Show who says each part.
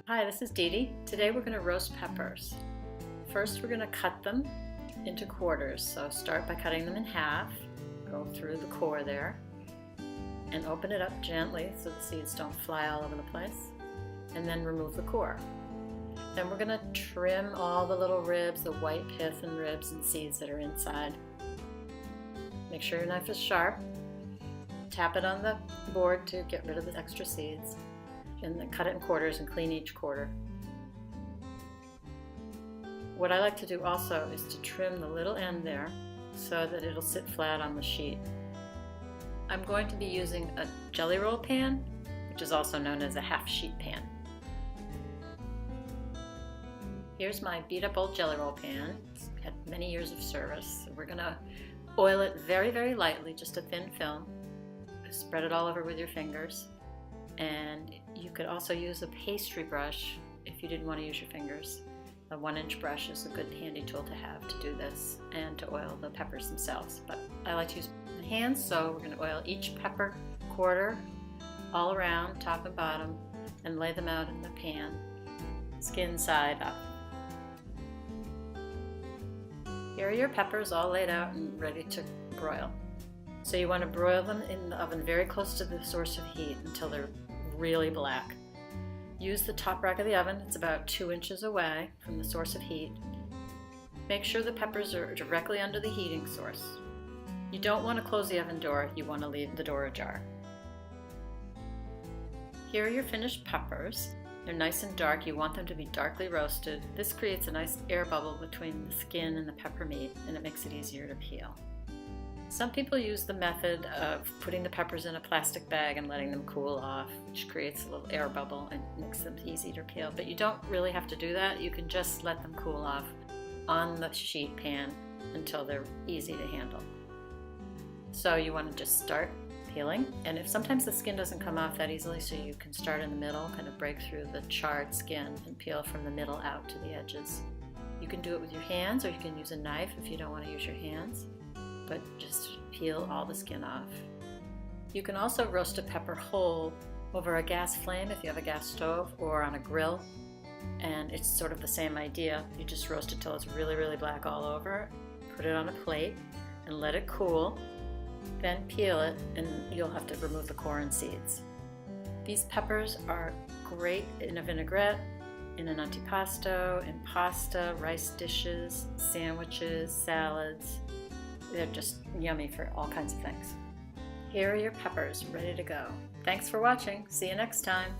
Speaker 1: Hi, this is Didi. Today we're going to roast peppers. First we're going to cut them into quarters. So start by cutting them in half, go through the core there, and open it up gently so the seeds don't fly all over the place, and then remove the core. Then we're going to trim all the little ribs, the white pith and ribs and seeds that are inside. Make sure your knife is sharp. Tap it on the board to get rid of the extra seeds. And then cut it in quarters and clean each quarter. What I like to do also is to trim the little end there so that it'll sit flat on the sheet. I'm going to be using a jelly roll pan, which is also known as a half sheet pan. Here's my beat up old jelly roll pan. It's had many years of service. We're going to oil it very, very lightly, just a thin film. Spread it all over with your fingers. And you could also use a pastry brush if you didn't want to use your fingers. A 1-inch brush is a good handy tool to have to do this and to oil the peppers themselves. But I like to use my hands, so we're going to oil each pepper quarter all around, top and bottom, and lay them out in the pan, skin side up. Here are your peppers all laid out and ready to broil. So you want to broil them in the oven very close to the source of heat until they're really black. Use the top rack of the oven. It's about 2 inches away from the source of heat. Make sure the peppers are directly under the heating source. You don't want to close the oven door. You want to leave the door ajar. Here are your finished peppers. They're nice and dark. You want them to be darkly roasted. This creates a nice air bubble between the skin and the pepper meat, and it makes it easier to peel. Some people use the method of putting the peppers in a plastic bag and letting them cool off, which creates a little air bubble and makes them easy to peel. But you don't really have to do that. You can just let them cool off on the sheet pan until they're easy to handle. So you want to just start peeling. And if sometimes the skin doesn't come off that easily, so you can start in the middle, kind of break through the charred skin and peel from the middle out to the edges. You can do it with your hands, or you can use a knife if you don't want to use your hands. But just peel all the skin off. You can also roast a pepper whole over a gas flame if you have a gas stove, or on a grill, and it's sort of the same idea. You just roast it till it's really, really black all over, put it on a plate and let it cool, then peel it, and you'll have to remove the core and seeds. These peppers are great in a vinaigrette, in an antipasto, in pasta, rice dishes, sandwiches, salads. They're just yummy for all kinds of things. Here are your peppers ready to go. Thanks for watching. See you next time.